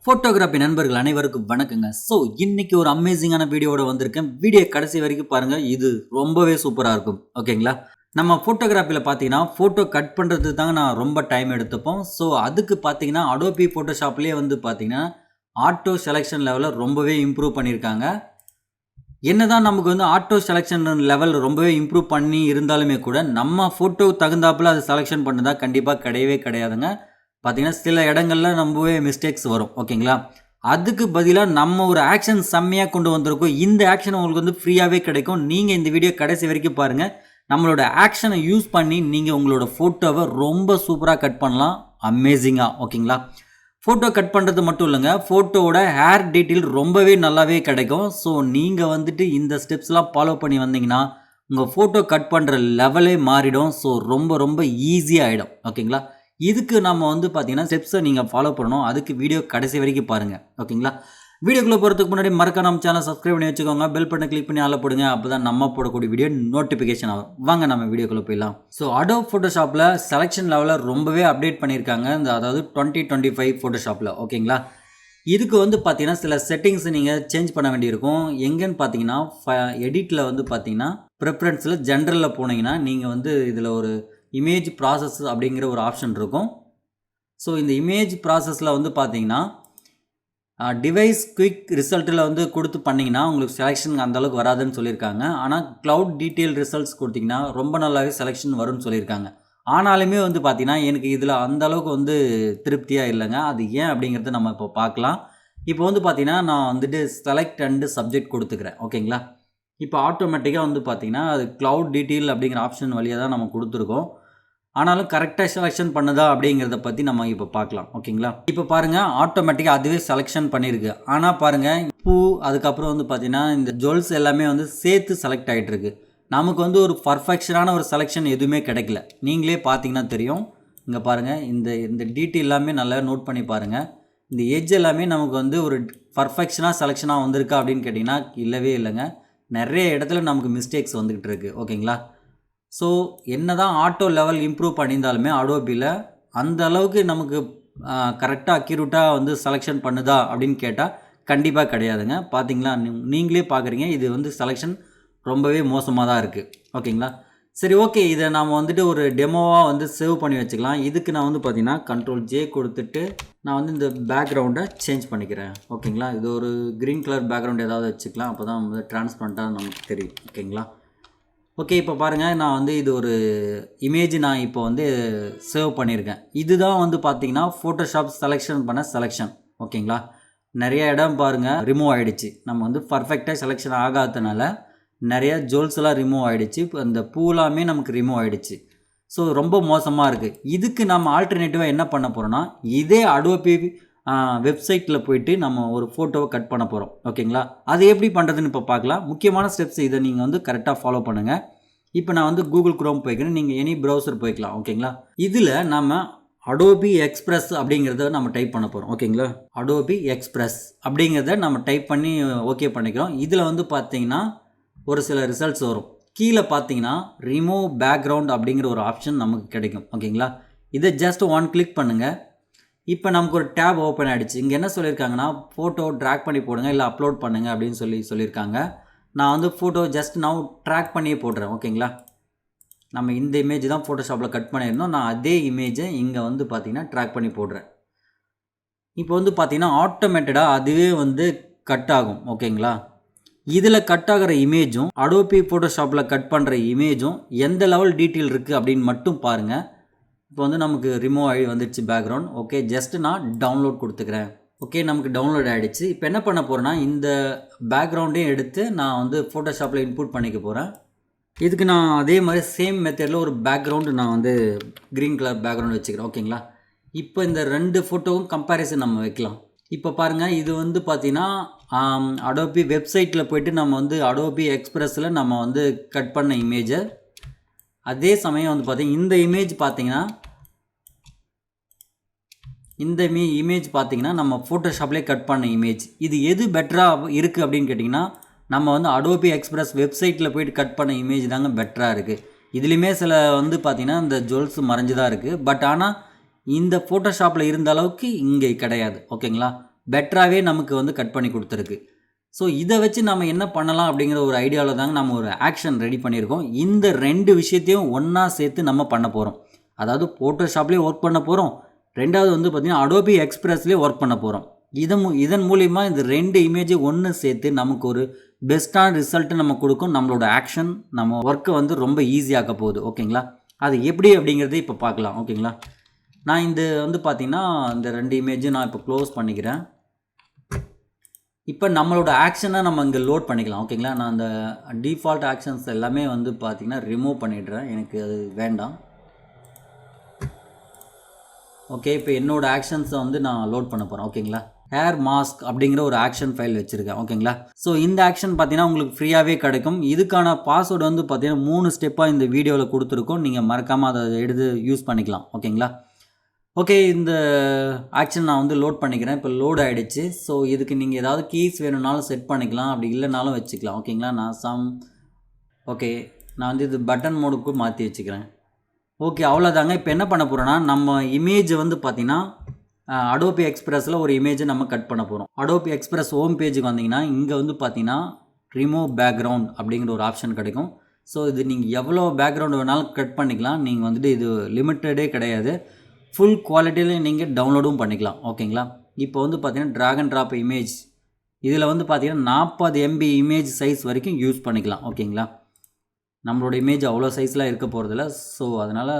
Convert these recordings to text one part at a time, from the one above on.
Photography நண்பர்கள் அனைவருக்கும் வணக்கங்க. ஸோ இன்னைக்கு ஒரு அமேசிங்கான வீடியோவோட வந்திருக்கேன். வீடியோ கடைசி வரைக்கும் பாருங்கள். இது ரொம்பவே சூப்பராக இருக்கும். ஓகேங்களா? நம்ம ஃபோட்டோகிராஃபியில் பார்த்தீங்கன்னா ஃபோட்டோ கட் பண்ணுறதுக்கு தாங்க நான் ரொம்ப டைம் எடுத்துப்போம். ஸோ அதுக்கு பார்த்தீங்கன்னா அடோபி ஃபோட்டோஷாப்லேயே வந்து பார்த்தீங்கன்னா ஆட்டோ செலெக்ஷன் லெவலில் ரொம்பவே இம்ப்ரூவ் பண்ணியிருக்காங்க. என்னதான் நமக்கு வந்து ஆட்டோ செலெக்ஷன் லெவல் ரொம்பவே இம்ப்ரூவ் பண்ணி இருந்தாலுமே கூட நம்ம ஃபோட்டோ தகுந்தாப்பில் அது செலெக்ஷன் பண்ணதா கண்டிப்பாக கிடையவே கிடையாதுங்க. பார்த்தீங்கன்னா சில இடங்கள்ல ரொம்பவே மிஸ்டேக்ஸ் வரும். ஓகேங்களா? அதுக்கு பதிலாக நம்ம ஒரு ஆக்ஷன் செம்மையாக கொண்டு வந்திருக்கோம். இந்த ஆக்ஷன் உங்களுக்கு வந்து ஃப்ரீயாகவே கிடைக்கும். நீங்கள் இந்த வீடியோ கடைசி வரைக்கும் பாருங்கள். நம்மளோட ஆக்ஷனை யூஸ் பண்ணி நீங்கள் உங்களோட ஃபோட்டோவை ரொம்ப சூப்பராக கட் பண்ணலாம். அமேசிங்காக. ஓகேங்களா? ஃபோட்டோ கட் பண்ணுறது மட்டும் இல்லைங்க, ஃபோட்டோவோட ஹேர் டீட்டெயில் ரொம்பவே நல்லாவே கிடைக்கும். ஸோ நீங்கள் வந்துட்டு இந்த ஸ்டெப்ஸ்லாம் ஃபாலோ பண்ணி வந்தீங்கன்னா உங்கள் ஃபோட்டோ கட் பண்ணுற லெவலே மாறிடும். ஸோ ரொம்ப ஈஸியாக ஆகிடும். ஓகேங்களா? இதுக்கு நம்ம வந்து பார்த்தீங்கன்னா ஸ்டெப்ஸை நீங்கள் ஃபாலோ பண்ணணும். அதுக்கு வீடியோ கடைசி வரைக்கும் பாருங்கள். ஓகேங்களா? வீடியோக்குள்ளே போகிறதுக்கு முன்னாடி மறக்காம நம்ம சேனல் சப்ஸ்கிரைப் பண்ணி வச்சுக்கோங்க. பெல் பட்டனை கிளிக் பண்ணி ஆள போடுங்க. அப்போ தான் நம்ம போடக்கூடிய வீடியோ நோட்டிஃபிகேஷன் ஆகும். வாங்க நம்ம வீடியோக்குள்ளே போயிடலாம். ஸோ அடோப் ஃபோட்டோஷாப்பில் செலெக்ஷன் லெவலில் ரொம்பவே அப்டேட் பண்ணியிருக்காங்க. அதாவது 2025 ஃபோட்டோஷாப்பில். ஓகேங்களா? இதுக்கு வந்து பார்த்தீங்கன்னா சில செட்டிங்ஸ் நீங்கள் சேஞ்ச் பண்ண வேண்டியிருக்கும். எங்கேன்னு பார்த்தீங்கன்னா எடிட்டில் வந்து பார்த்தீங்கன்னா ப்ரிஃபரன்ஸில் ஜென்ரலில் போனீங்கன்னா நீங்கள் வந்து இதில் ஒரு இமேஜ் ப்ராசஸ் அப்படிங்கிற ஒரு ஆப்ஷன் இருக்கும். ஸோ இந்த இமேஜ் ப்ராசஸில் வந்து பார்த்தீங்கன்னா டிவைஸ் குயிக் ரிசல்ட்டில் வந்து கொடுத்து பண்ணிங்கன்னா உங்களுக்கு செலெக்ஷன் அந்தளவுக்கு வராதுன்னு சொல்லியிருக்காங்க. ஆனால் க்ளவுட் டீட்டெயில் ரிசல்ட்ஸ் கொடுத்திங்கன்னா ரொம்ப நல்லாவே செலெக்ஷன் வரும்னு சொல்லியிருக்காங்க. ஆனாலுமே வந்து பார்த்தீங்கன்னா எனக்கு இதில் அந்தளவுக்கு வந்து திருப்தியாக இல்லைங்க. அது ஏன் அப்படிங்கிறத நம்ம இப்போ பார்க்கலாம். இப்போ வந்து பார்த்தீங்கன்னா நான் வந்துட்டு செலக்ட் அண்டு சப்ஜெக்ட் கொடுத்துக்கிறேன். ஓகேங்களா? இப்போ ஆட்டோமேட்டிக்காக வந்து பார்த்தீங்கன்னா அது க்ளவுட் டீட்டெயில் அப்படிங்கிற ஆப்ஷன் வழியாக தான் நம்ம கொடுத்துருக்கோம். ஆனாலும் கரெக்டாக செலெக்ஷன் பண்ணுதா அப்படிங்கிறத பற்றி நம்ம இப்போ பார்க்கலாம். ஓகேங்களா? இப்போ பாருங்கள், ஆட்டோமேட்டிக்காக அதுவே செலெக்ஷன் பண்ணியிருக்கு. ஆனால் பாருங்கள், பூ அதுக்கப்புறம் வந்து பார்த்தீங்கன்னா இந்த ஜுவல்ஸ் எல்லாமே வந்து சேர்த்து செலக்ட் ஆகிட்டுருக்கு. நமக்கு வந்து ஒரு பர்ஃபெக்ஷனான ஒரு செலெக்ஷன் எதுவுமே கிடைக்கல. நீங்களே பார்த்தீங்கன்னா தெரியும். இங்கே பாருங்கள், இந்த டீட்டெயில் எல்லாமே நல்லா நோட் பண்ணி பாருங்கள். இந்த எட்ஜ் எல்லாமே நமக்கு வந்து ஒரு பர்ஃபெக்ஷனாக செலெக்ஷனாக வந்திருக்கா அப்படின்னு கேட்டிங்கன்னா இல்லவே இல்லைங்க. நிறைய இடத்துல நமக்கு மிஸ்டேக்ஸ் வந்துக்கிட்டு இருக்குது. ஓகேங்களா? ஸோ என்ன தான் ஆட்டோ லெவல் இம்ப்ரூவ் பண்ணியிருந்தாலுமே அடோபியில் அந்த அளவுக்கு நமக்கு கரெக்டாக அக்யூரேட்டாக வந்து செலெக்ஷன் பண்ணுதா அப்படின்னு கேட்டால் கண்டிப்பாக கிடையாதுங்க. பார்த்தீங்களா? நீங்களே பார்க்குறீங்க, இது வந்து செலெக்ஷன் ரொம்பவே மோசமாக தான் இருக்குது. ஓகேங்களா? சரி, ஓகே, இதை நாம் வந்துட்டு ஒரு டெமோவாக வந்து சேவ் பண்ணி வச்சுக்கலாம். இதுக்கு நான் வந்து பார்த்தீங்கன்னா Ctrl+J கொடுத்துட்டு நான் வந்து இந்த பேக்ரவுண்டை சேஞ்ச் பண்ணிக்கிறேன். ஓகேங்களா? இது ஒரு க்ரீன் கலர் பேக்ரவுண்ட் ஏதாவது வச்சுக்கலாம். அப்போ தான் வந்து டிரான்ஸ்பரண்ட்டாக நமக்கு தெரியும். ஓகேங்களா? ஓகே, இப்போ பாருங்கள், நான் வந்து இது ஒரு இமேஜ் நான் இப்போ வந்து சேவ் பண்ணியிருக்கேன். இதுதான் வந்து பார்த்தீங்கன்னா ஃபோட்டோஷாப் செலெக்ஷன் பண்ண செலெக்ஷன். ஓகேங்களா? நிறைய இடம் பாருங்கள் ரிமூவ் ஆகிடுச்சு. நம்ம வந்து பர்ஃபெக்டாக செலெக்ஷன் ஆகாததுனால நிறைய ஜுவல்ஸ் எல்லாம் ரிமூவ் ஆகிடுச்சு. இப்போ அந்த பூலாமே நமக்கு ரிமூவ் ஆகிடுச்சு. ஸோ ரொம்ப மோசமாக இருக்குது. இதுக்கு நம்ம ஆல்டர்னேட்டிவாக என்ன பண்ண போகிறோன்னா இதே அடோபி வெப்சைட்டில் போய்ட்டு நம்ம ஒரு ஃபோட்டோவை கட் பண்ண போகிறோம். ஓகேங்களா? அது எப்படி பண்ணுறதுன்னு இப்போ பார்க்கலாம். முக்கியமான ஸ்டெப்ஸ் இதை நீங்கள் வந்து கரெக்டாக ஃபாலோ பண்ணுங்கள். இப்போ நான் வந்து கூகுள் குரோம் போய்க்கிறேன். நீங்கள் எனி ப்ரௌசர் போய்க்கலாம். ஓகேங்களா? இதில் நம்ம அடோபி எக்ஸ்பிரஸ் அப்படிங்கிறத நம்ம டைப் பண்ண போகிறோம். ஓகேங்களா? அடோபி எக்ஸ்பிரஸ் அப்படிங்கிறத நம்ம டைப் பண்ணி ஓகே பண்ணிக்கிறோம். இதில் வந்து பார்த்தீங்கன்னா ஒரு சில ரிசல்ட்ஸ் வரும். கீழே பார்த்தீங்கன்னா ரிமூவ் பேக்ரவுண்ட் அப்படிங்கிற ஒரு ஆப்ஷன் நமக்கு கிடைக்கும். ஓகேங்களா? இதை ஜஸ்ட் ஒன் கிளிக் பண்ணுங்கள். இப்போ நமக்கு ஒரு டேப் ஓப்பன் ஆகிடுச்சு. இங்கே என்ன சொல்லியிருக்காங்கன்னா ஃபோட்டோ ட்ராக் பண்ணி போடுங்க, இல்லை அப்லோட் பண்ணுங்கள் அப்படின்னு சொல்லியிருக்காங்க. நான் வந்து ஃபோட்டோ ஜஸ்ட் நான் ட்ராக் பண்ணியே போடுறேன். ஓகேங்களா? நம்ம இந்த இமேஜ் தான் ஃபோட்டோஷாப்பில் கட் பண்ணியிருந்தோம். நான் அதே இமேஜை இங்கே வந்து பார்த்திங்கன்னா ட்ராக் பண்ணி போடுறேன். இப்போ வந்து பார்த்திங்கன்னா ஆட்டோமேட்டடாக அதுவே வந்து கட் ஆகும். ஓகேங்களா? இதில் கட் ஆகிற இமேஜும் அடோபி ஃபோட்டோஷாப்பில் கட் பண்ணுற இமேஜும் எந்த லெவல் டீட்டெயில் இருக்குது அப்படின்னு மட்டும் பாருங்கள். இப்போ வந்து நமக்கு ரிமூவ் ஆகி வந்துடுச்சு பேக்ரவுண்ட். ஓகே, ஜஸ்ட் நான் டவுன்லோட் கொடுத்துக்கிறேன். ஓகே, நமக்கு டவுன்லோட் ஆகிடுச்சு. இப்போ என்ன பண்ண போகிறேன்னா இந்த பேக்ரவுண்டையும் எடுத்து நான் வந்து ஃபோட்டோஷாப்பில் இன்புட் பண்ணிக்க போகிறேன். இதுக்கு நான் அதே மாதிரி சேம் மெத்தடில் ஒரு பேக்ரவுண்டு நான் வந்து க்ரீன் கலர் பேக்ரவுண்ட் வச்சுக்கிறேன். ஓகேங்களா? இப்போ இந்த ரெண்டு ஃபோட்டோவும் கம்பேரிசன் நம்ம வைக்கலாம். இப்போ பாருங்கள், இது வந்து பார்த்திங்கன்னா அடோபி வெப்சைட்டில் போய்ட்டு நம்ம வந்து அடோபி எக்ஸ்பிரஸில் நம்ம வந்து கட் பண்ண இமேஜை, அதே சமயம் வந்து பார்த்திங்கன்னா இந்த இமேஜ் பார்த்திங்கன்னா நம்ம ஃபோட்டோஷாப்லேயே கட் பண்ண இமேஜ். இது எது பெட்டராக இருக்குது அப்படின்னு கேட்டிங்கன்னா நம்ம வந்து அடோபி எக்ஸ்பிரஸ் வெப்சைட்டில் போய்ட்டு கட் பண்ண இமேஜ் தாங்க பெட்டராக இருக்குது. இதுலேயுமே சில வந்து பார்த்திங்கன்னா இந்த ஜுவல்ஸ் மறைஞ்சு தான் இருக்குது. பட் ஆனால் இந்த ஃபோட்டோஷாப்பில் இருந்த அளவுக்கு இங்கே கிடையாது. ஓகேங்களா? பெட்டராகவே நமக்கு வந்து கட் பண்ணி கொடுத்துருக்கு. ஸோ இதை வச்சு நம்ம என்ன பண்ணலாம் அப்படிங்கிற ஒரு ஐடியாவில் தாங்க நம்ம ஒரு ஆக்ஷன் ரெடி பண்ணியிருக்கோம். இந்த 2 விஷயத்தையும் ஒன்றா சேர்த்து நம்ம பண்ண போகிறோம். அதாவது ஃபோட்டோஷாப்லேயே ஒர்க் பண்ண போகிறோம், 2வது வந்து பார்த்திங்கன்னா அடோபி எக்ஸ்பிரஸ்லேயே ஒர்க் பண்ண போகிறோம். இதன் மூலிமா இந்த 2 இமேஜை ஒன்று சேர்த்து நமக்கு ஒரு பெஸ்ட்டான ரிசல்ட்டு நம்ம கொடுக்கும். நம்மளோட ஆக்ஷன் நம்ம ஒர்க்கை வந்து ரொம்ப ஈஸியாக்க போகுது. ஓகேங்களா, அது எப்படி அப்படிங்கிறது இப்போ பார்க்கலாம். ஓகேங்களா, நான் இந்த வந்து பார்த்திங்கன்னா இந்த 2 இமேஜும் நான் இப்போ க்ளோஸ் பண்ணிக்கிறேன். இப்போ நம்மளோட ஆக்ஷனை நம்ம இங்கே லோட் பண்ணிக்கலாம். ஓகேங்களா, நான் அந்த டிஃபால்ட் ஆக்ஷன்ஸ் எல்லாமே வந்து பார்த்திங்கன்னா ரிமூவ் பண்ணிடுறேன், எனக்கு அது வேண்டாம். ஓகே, இப்போ என்னோடய ஆக்ஷன்ஸை வந்து நான் லோட் பண்ண போகிறேன். ஓகேங்களா, ஹேர் மாஸ்க் அப்படிங்கிற ஒரு ஆக்ஷன் ஃபைல் வச்சுருக்கேன். ஓகேங்களா, ஸோ இந்த ஆக்ஷன் பார்த்தீங்கன்னா உங்களுக்கு ஃப்ரீயாகவே கிடைக்கும். இதுக்கான பாஸ்வேர்டு வந்து பார்த்தீங்கன்னா 3 ஸ்டெப்பாக இந்த வீடியோவில் கொடுத்துருக்கோம். நீங்கள் மறக்காமல் அதை எடுத்து யூஸ் பண்ணிக்கலாம். ஓகேங்களா, ஓகே, இந்த ஆக்ஷன் நான் வந்து லோட் பண்ணிக்கிறேன். இப்போ லோட் ஆகிடுச்சு. ஸோ இதுக்கு நீங்கள் ஏதாவது கீஸ் வேணும்னாலும் செட் பண்ணிக்கலாம், அப்படி இல்லைனாலும் வச்சுக்கலாம். ஓகேங்களா, ஓகே, நான் வந்து இது பட்டன் மோடுக்கு மாற்றி வச்சுக்கிறேன். ஓகே, அவ்வளோதாங்க. இப்போ என்ன பண்ண போகிறோன்னா, நம்ம இமேஜை வந்து பார்த்திங்கன்னா அடோபி எக்ஸ்பிரஸில் ஒரு இமேஜை நம்ம கட் பண்ண போகிறோம். அடோபி எக்ஸ்பிரஸ் ஹோம் பேஜுக்கு வந்தீங்கன்னா இங்கே வந்து பார்த்தீங்கன்னா ரிமூவ் பேக்ரவுண்ட் அப்படிங்கிற ஒரு ஆப்ஷன் கிடைக்கும். ஸோ இது நீங்கள் எவ்வளோ பேக்ரவுண்டு வேணாலும் கட் பண்ணிக்கலாம். நீங்கள் வந்துட்டு இது லிமிட்டடே கிடையாது, ஃபுல் குவாலிட்டியில் நீங்கள் டவுன்லோடும் பண்ணிக்கலாம். ஓகேங்களா, இப்போ வந்து பார்த்தீங்கன்னா ட்ராக் அண்ட் ட்ராப் இமேஜ், இதில் வந்து பார்த்தீங்கன்னா 40 MB இமேஜ் சைஸ் வரைக்கும் யூஸ் பண்ணிக்கலாம். ஓகேங்களா, நம்மளோட இமேஜ் அவ்வளோ சைஸ்லாம் இருக்க போகிறதில்ல. ஸோ அதனால்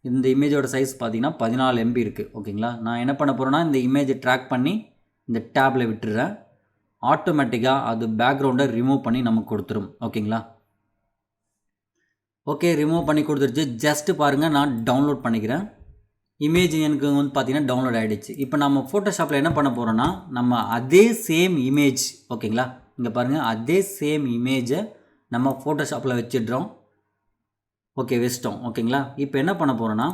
இந்த இமேஜோட சைஸ் பார்த்தீங்கன்னா 14 MB இருக்குது. ஓகேங்களா, நான் என்ன பண்ண போகிறேன்னா இந்த இமேஜை ட்ராக் பண்ணி இந்த டேப்பில் விட்டுடுறேன். ஆட்டோமேட்டிக்காக அது பேக்ரவுண்டை ரிமூவ் பண்ணி நமக்கு கொடுத்துரும். ஓகேங்களா, ஓகே, ரிமூவ் பண்ணி கொடுத்துருச்சு. ஜஸ்ட்டு பாருங்கள், நான் டவுன்லோட் பண்ணிக்கிறேன். இமேஜ் எனக்கு வந்து பார்த்திங்கன்னா டவுன்லோட் ஆகிடுச்சு. இப்போ நம்ம ஃபோட்டோஷாப்பில் என்ன பண்ண போகிறோன்னா, நம்ம அதே சேம் இமேஜ், ஓகேங்களா, இங்கே பாருங்கள், அதே சேம் இமேஜை நம்ம ஃபோட்டோஷாப்பில் வச்சிடுறோம். ஓகே, வச்சிட்டோம். ஓகேங்களா, இப்போ என்ன பண்ண போகிறோன்னா,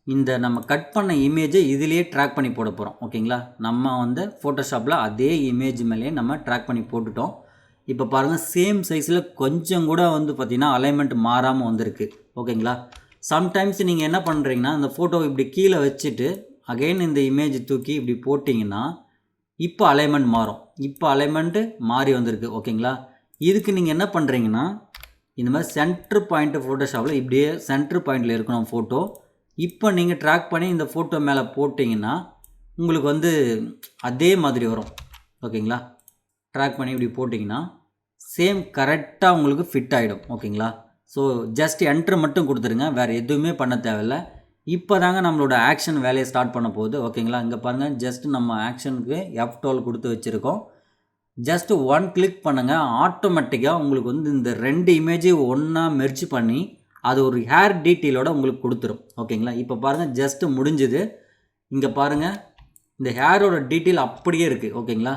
இந்த நம்ம கட் பண்ண இமேஜை இதிலேயே ட்ராக் பண்ணி போட போகிறோம். ஓகேங்களா, நம்ம வந்து ஃபோட்டோஷாப்பில் அதே இமேஜ் மேலேயே நம்ம ட்ராக் பண்ணி போட்டுட்டோம். இப்போ பாருங்கள், சேம் சைஸில் கொஞ்சம் கூட வந்து பார்த்திங்கன்னா அலைன்மெண்ட் மாறாமல் வந்திருக்கு. ஓகேங்களா, சம்டைம்ஸ் நீங்கள் என்ன பண்ணுறீங்கன்னா, இந்த ஃபோட்டோ இப்படி கீழே வச்சுட்டு அகைன் இந்த இமேஜ் தூக்கி இப்படி போட்டிங்கன்னா இப்போ அலைன்மெண்ட் மாறும். இப்போ அலைன்மெண்ட்டு மாறி வந்திருக்கு. ஓகேங்களா, இதுக்கு நீங்கள் என்ன பண்ணுறீங்கன்னா, இந்த மாதிரி சென்ட்ரு பாயிண்ட்டு ஃபோட்டோஷாப்பில் இப்படியே சென்ட்ரு பாயிண்டில் இருக்கணும் ஃபோட்டோ. இப்போ நீங்கள் ட்ராக் பண்ணி இந்த ஃபோட்டோ மேலே போட்டிங்கன்னா உங்களுக்கு வந்து அதே மாதிரி வரும். ஓகேங்களா, ட்ராக் பண்ணி இப்படி போட்டிங்கன்னா சேம் கரெக்டாக உங்களுக்கு ஃபிட் ஆகிடும். ஓகேங்களா, ஸோ ஜஸ்ட் என்ட்ரு மட்டும் கொடுத்துருங்க, வேறு எதுவுமே பண்ண தேவையில்லை. இப்போ தாங்க நம்மளோட ஆக்ஷன் வேலையை ஸ்டார்ட் பண்ண போகுது. ஓகேங்களா, இங்கே பாருங்கள், ஜஸ்ட் நம்ம ஆக்ஷனுக்கு F12 கொடுத்து வச்சுருக்கோம். ஜஸ்ட்டு 1 கிளிக் பண்ணுங்கள், ஆட்டோமேட்டிக்காக உங்களுக்கு வந்து இந்த 2 இமேஜையும் ஒன்றா மெர்ஜ் பண்ணி அது ஒரு ஹேர் டீட்டெயிலோட உங்களுக்கு கொடுத்துரும். ஓகேங்களா, இப்போ பாருங்கள், ஜஸ்ட்டு முடிஞ்சுது. இங்கே பாருங்கள், இந்த ஹேரோட டீட்டெயில் அப்படியே இருக்குது. ஓகேங்களா,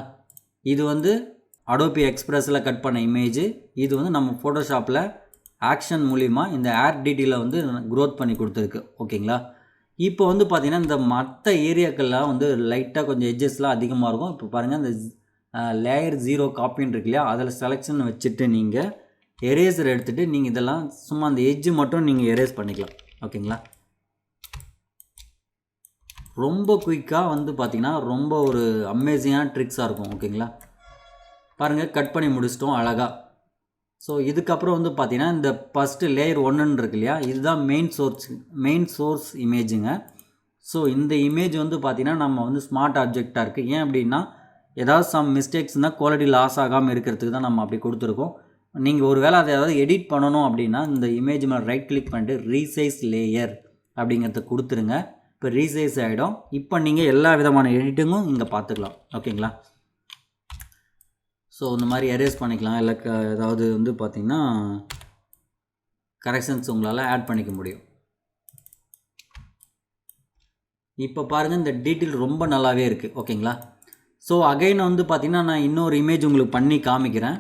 இது வந்து அடோபி எக்ஸ்பிரஸில் கட் பண்ண இமேஜ், இது வந்து நம்ம ஃபோட்டோஷாப்பில் ஆக்ஷன் மூலிமா இந்த ஹேர் டீட்டெயிலை வந்து க்ரோத் பண்ணி கொடுத்துருக்கு. ஓகேங்களா, இப்போ வந்து பார்த்திங்கன்னா இந்த மற்ற ஏரியாக்கெல்லாம் வந்து லைட்டாக கொஞ்சம் எட்ஜஸ்லாம் அதிகமாக இருக்கும். இப்போ பாருங்கள், இந்த லேயர் 0 காப்பின்னு இருக்கு இல்லையா, அதில் செலெக்ஷன் வச்சுட்டு நீங்கள் எரேசர் எடுத்துகிட்டு நீங்கள் இதெல்லாம் சும்மா அந்த எட்ஜு மட்டும் நீங்கள் எரேஸ் பண்ணிக்கலாம். ஓகேங்களா, ரொம்ப குயிக்காக வந்து பார்த்திங்கன்னா ரொம்ப ஒரு அமேசிங்கான ட்ரிக்ஸாக இருக்கும். ஓகேங்களா, பாருங்கள், கட் பண்ணி முடிச்சிட்டோம் அழகாக. ஸோ இதுக்கப்புறம் வந்து பார்த்திங்கன்னா இந்த ஃபஸ்ட்டு லேயர் 1ன்னு இருக்கு இல்லையா, இதுதான் மெயின் சோர்ஸ் இமேஜுங்க. ஸோ இந்த இமேஜ் வந்து பார்த்திங்கன்னா நம்ம வந்து ஸ்மார்ட் ஆப்ஜெக்டாக இருக்குது. ஏன் அப்படின்னா, ஏதாவது சம் மிஸ்டேக்ஸ் இருந்தால் குவாலிட்டி லாஸ் ஆகாமல் இருக்கிறதுக்கு தான் நம்ம அப்படி கொடுத்துருக்கோம். நீங்கள் ஒரு வேளை அதை ஏதாவது எடிட் பண்ணணும் அப்படின்னா இந்த இமேஜ் மேலே ரைட் கிளிக் பண்ணிட்டு ரீசைஸ் லேயர் அப்படிங்கிறத கொடுத்துருங்க. இப்போ ரீசைஸ் ஆகிடும். இப்போ நீங்கள் எல்லா விதமான எடிட்டிங்கும் இங்கே பார்த்துக்கலாம். ஓகேங்களா, ஸோ இந்த மாதிரி எரேஸ் பண்ணிக்கலாம். இல்லை ஏதாவது வந்து பார்த்திங்கன்னா கரெக்ஷன்ஸ் உங்களால் ஆட் பண்ணிக்க முடியும். இப்போ பாருங்கள், இந்த டீட்டெயில் ரொம்ப நல்லாவே இருக்குது. ஓகேங்களா, ஸோ அகைன் வந்து பார்த்திங்கன்னா நான் இன்னொரு இமேஜ் உங்களுக்கு பண்ணி காமிக்கிறேன்.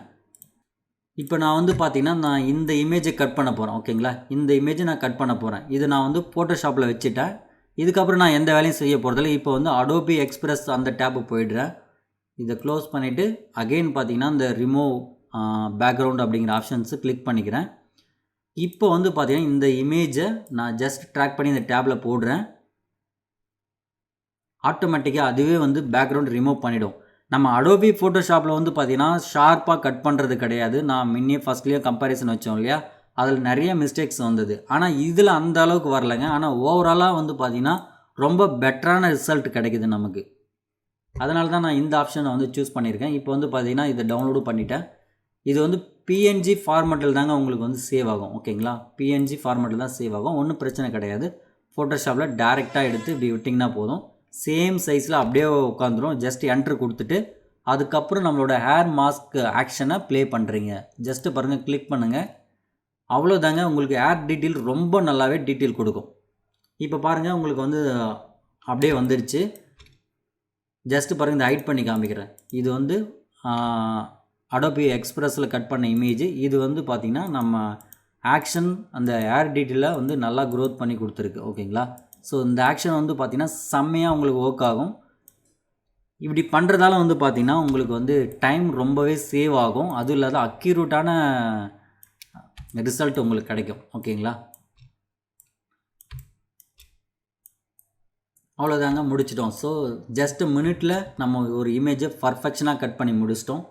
இப்போ நான் வந்து பார்த்திங்கன்னா நான் இந்த இமேஜை கட் பண்ண போகிறேன். ஓகேங்களா, இந்த இமேஜை நான் கட் பண்ண போகிறேன். இது நான் வந்து ஃபோட்டோஷாப்பில் வச்சுட்டேன். இதுக்கப்புறம் நான் எந்த வேலையும் செய்ய போகிறதில்ல. இப்போ வந்து அடோபி எக்ஸ்பிரஸ் அந்த டேப்பு போயிடுறேன். இதை க்ளோஸ் பண்ணிவிட்டு அகெயின் பார்த்திங்கன்னா இந்த ரிமூவ் பேக்ரவுண்ட் அப்படிங்கிற ஆப்ஷன்ஸு கிளிக் பண்ணிக்கிறேன். இப்போ வந்து பார்த்திங்கன்னா இந்த இமேஜை நான் ஜஸ்ட் ட்ராக் பண்ணி இந்த டேப்பில் போடுறேன். ஆட்டோமேட்டிக்காக அதுவே வந்து பேக்ரவுண்ட் ரிமூவ் பண்ணிவிடும். நம்ம அடோபி ஃபோட்டோஷாப்பில் வந்து பார்த்திங்கன்னா ஷார்ப்பாக கட் பண்ணுறது கிடையாது. நான் முன்னே ஃபஸ்ட்லேயே கம்பேரிசன் வச்சோம் இல்லையா, அதில் நிறைய மிஸ்டேக்ஸ் வந்தது. ஆனால் இதில் அந்த அளவுக்கு வரலைங்க. ஆனால் ஓவராலாக வந்து பார்த்திங்கன்னா ரொம்ப பெட்டரான ரிசல்ட் கிடைக்குது நமக்கு. அதனால தான் நான் இந்த ஆப்ஷனை வந்து சூஸ் பண்ணியிருக்கேன். இப்போ வந்து பார்த்திங்கன்னா இதை டவுன்லோடு பண்ணிட்டேன். இது வந்து பிஎன்ஜி ஃபார்மேட்டில் தாங்க உங்களுக்கு வந்து சேவ் ஆகும். ஓகேங்களா, பிஎன்ஜி ஃபார்மேட்டில் தான் சேவ் ஆகும். ஒன்றும் பிரச்சனை கிடையாது. ஃபோட்டோஷாப்பில் டேரெக்டாக எடுத்து இப்படி விட்டிங்கன்னா போதும், சேம் சைஸில் அப்படியே உட்காந்துரும். ஜஸ்ட் என்ட்ரு கொடுத்துட்டு அதுக்கப்புறம் நம்மளோட ஹேர் மாஸ்க் ஆக்ஷனை ப்ளே பண்ணுறீங்க. ஜஸ்ட்டு பாருங்கள், கிளிக் பண்ணுங்கள், அவ்வளோதாங்க. உங்களுக்கு ஹேர் டீட்டெயில் ரொம்ப நல்லாவே டீட்டெயில் கொடுக்கும். இப்போ பாருங்கள், உங்களுக்கு வந்து அப்படியே வந்துடுச்சு. ஜஸ்ட்டு பாருங்கள், இந்த ஹைட் பண்ணி காமிக்கிறேன். இது வந்து அடோபி எக்ஸ்பிரஸில் கட் பண்ண இமேஜ். இது வந்து பார்த்திங்கன்னா நம்ம ஆக்ஷன் அந்த ஹேர் டீட்டெயிலை வந்து நல்லா க்ரோத் பண்ணி கொடுத்துருக்கு. ஓகேங்களா, ஸோ இந்த ஆக்ஷன் வந்து பார்த்திங்கன்னா செம்மையாக உங்களுக்கு ஒர்க் ஆகும். இப்படி பண்ணுறதால வந்து பார்த்திங்கன்னா உங்களுக்கு வந்து டைம் ரொம்பவே சேவ் ஆகும். அதுவும் இல்லாத அக்யூரேட்டான ரிசல்ட் உங்களுக்கு கிடைக்கும். ஓகேங்களா, அவ்வளோதாங்க, முடிச்சிட்டோம். ஸோ ஜஸ்ட் மினிட்டில் நம்ம ஒரு இமேஜை பர்ஃபெக்ஷனாக கட் பண்ணி முடிச்சிட்டோம்.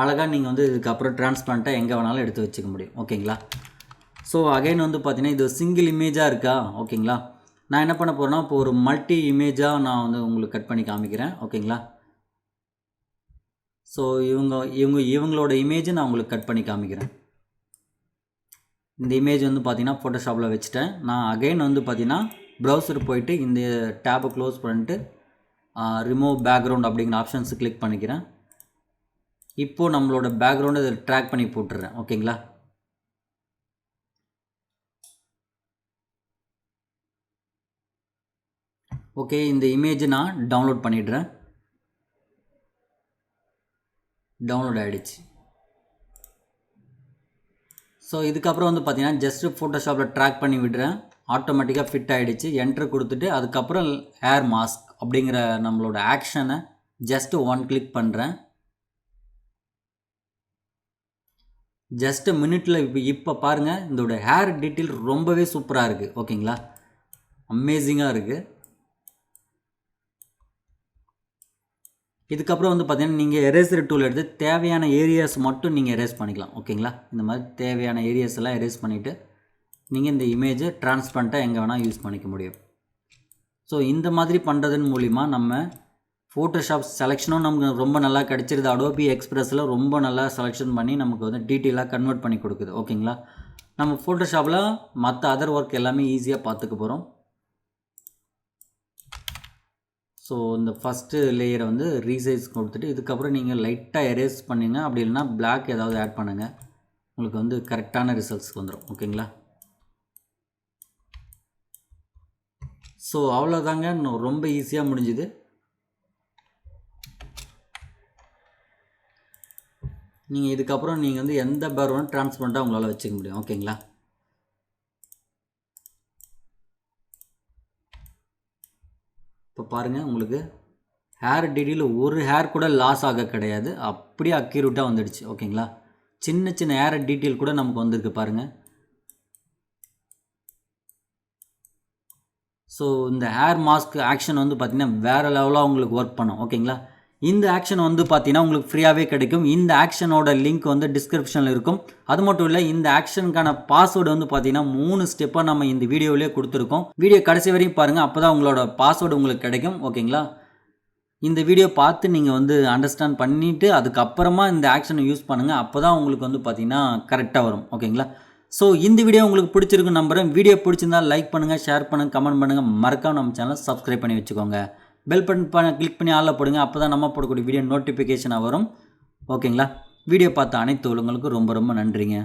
அழகாக நீங்கள் வந்து இதுக்கப்புறம் டிரான்ஸ்பரண்ட்டாக எங்கே வேணாலும் எடுத்து வச்சுக்க முடியும். ஓகேங்களா, ஸோ அகைன் வந்து பார்த்திங்கன்னா இது சிங்கிள் இமேஜாக இருக்கா. ஓகேங்களா, நான் என்ன பண்ண போகிறேன்னா இப்போ ஒரு மல்டி இமேஜாக நான் வந்து உங்களுக்கு கட் பண்ணி காமிக்கிறேன். ஓகேங்களா, ஸோ இவங்களோட இமேஜை நான் உங்களுக்கு கட் பண்ணி காமிக்கிறேன். இந்த இமேஜ் வந்து பார்த்திங்கன்னா ஃபோட்டோஷாப்பில் வச்சுட்டேன். நான் அகைன் வந்து பார்த்திங்கன்னா ப்ரௌசர் போயிட்டு இந்த டேப்பை க்ளோஸ் பண்ணிட்டு ரிமூவ் பேக்ரவுண்ட் அப்படிங்கிற ஆப்ஷன்ஸு கிளிக் பண்ணிக்கிறேன். இப்போது நம்மளோட பேக்ரவுண்டை இதில் ட்ராக் பண்ணி போட்டுடுறேன். ஓகேங்களா, ஓகே, இந்த இமேஜை நான் டவுன்லோட் பண்ணிடுறேன். டவுன்லோட் ஆகிடுச்சு. ஸோ இதுக்கப்புறம் வந்து பார்த்திங்கன்னா ஜஸ்ட்டு ஃபோட்டோஷாப்பில் ட்ராக் பண்ணி விடுறேன். ஆட்டோமேட்டிக்காக ஃபிட் ஆகிடுச்சு. என்ட்ரு கொடுத்துட்டு அதுக்கப்புறம் ஹேர் மாஸ்க் அப்படிங்கிற நம்மளோட ஆக்ஷனை ஜஸ்ட்டு ஒன் கிளிக் பண்ணுறேன். ஜஸ்ட்டு மினிட்டில் இப்போ பாருங்கள், இதோட ஹேர் டீட்டெயில் ரொம்பவே சூப்பராக இருக்குது. ஓகேங்களா, அமேசிங்காக இருக்குது. இதுக்கப்புறம் வந்து பார்த்திங்கன்னா நீங்கள் எரேசர் டூல் எடுத்து தேவையான ஏரியாஸ் மட்டும் நீங்கள் எரேஸ் பண்ணிக்கலாம். ஓகேங்களா, இந்த மாதிரி தேவையான ஏரியாஸ் எல்லாம் எரேஸ் பண்ணிவிட்டு நீங்கள் இந்த இமேஜை டிரான்ஸ்பரண்ட்டாக எங்கே வேணால் யூஸ் பண்ணிக்க முடியும். ஸோ இந்த மாதிரி பண்ணுறதன் மூலிமா நம்ம ஃபோட்டோஷாப் செலெக்ஷனும் நமக்கு ரொம்ப நல்லா கிடச்சிருது. அடோபி எக்ஸ்பிரஸில் ரொம்ப நல்லா செலெக்ஷன் பண்ணி நமக்கு வந்து டீட்டெயிலாக கன்வெர்ட் பண்ணி கொடுக்குது. ஓகேங்களா, நம்ம ஃபோட்டோஷாப்பில் மற்ற அதர் ஒர்க் எல்லாமே ஈஸியாக பார்த்துக்க போகிறோம். ஸோ இந்த ஃபஸ்ட்டு லேயரை வந்து ரீசைஸ் கொடுத்துட்டு இதுக்கப்புறம் நீங்கள் லைட்டாக எரேஸ் பண்ணிங்க. அப்படி இல்லைனா பிளாக் ஏதாவது ஆட் பண்ணுங்கள், உங்களுக்கு வந்து கரெக்டான ரிசல்ட்ஸ் வந்துடும். ஓகேங்களா, ஸோ அவ்வளோதாங்க, ரொம்ப ஈஸியாக முடிஞ்சுது. நீங்கள் இதுக்கப்புறம் நீங்கள் வந்து எந்த பேக்ரவுண்டும் டிரான்ஸ்பரண்ட்டாக உங்களால் வச்சுக்க முடியும். ஓகேங்களா, இப்போ பாருங்கள், உங்களுக்கு ஹேர் டீட்டெயில் ஒரு ஹேர் கூட லாஸ் ஆக கிடையாது. அப்படியே அக்யூரேட்டாக வந்துடுச்சு. ஓகேங்களா, சின்ன சின்ன ஹேர் டீட்டெயில் கூட நமக்கு வந்திருக்கு பாருங்கள். ஸோ இந்த ஹேர் மாஸ்க் ஆக்ஷன் வந்து பார்த்திங்கன்னா வேறு லெவலாக உங்களுக்கு ஒர்க் பண்ணும். ஓகேங்களா, இந்த ஆக்ஷன் வந்து பார்த்திங்கன்னா உங்களுக்கு ஃப்ரீயாகவே கிடைக்கும். இந்த ஆக்ஷனோட லிங்க் வந்து டிஸ்கிரிப்ஷனில் இருக்கும். அது மட்டும் இல்லை, இந்த ஆக்ஷனுக்கான பாஸ்வேர்டு வந்து பார்த்திங்கன்னா 3 ஸ்டெப்பாக நம்ம இந்த வீடியோவிலே கொடுத்துருக்கோம். வீடியோ கடைசி வரையும் பாருங்கள், அப்போ தான் உங்களோட பாஸ்வேர்டு உங்களுக்கு கிடைக்கும். ஓகேங்களா, இந்த வீடியோ பார்த்து நீங்கள் வந்து அண்டர்ஸ்டாண்ட் பண்ணிவிட்டு அதுக்கப்புறமா இந்த ஆக்ஷனை யூஸ் பண்ணுங்கள். அப்போ தான் உங்களுக்கு வந்து பார்த்திங்கன்னா கரெக்டாக வரும். ஓகேங்களா, ஸோ இந்த வீடியோ உங்களுக்கு பிடிச்சிருக்கு நம்புகிறேன். வீடியோ பிடிச்சிருந்தால் லைக் பண்ணுங்கள், ஷேர் பண்ணுங்கள், கமெண்ட் பண்ணுங்கள். மறக்காம நம்ம சேனலை சப்ஸ்கிரைப் பண்ணி வச்சுக்கோங்க. பெல் பட்டன் கிளிக் பண்ணி ஆளில் போடுங்க. அப்போ தான் நம்ம போடக்கூடிய வீடியோ நோட்டிஃபிகேஷனாக வரும். ஓகேங்களா, வீடியோ பார்த்த அனைத்து உள்ளவங்களுக்கும் ரொம்ப ரொம்ப நன்றிங்க.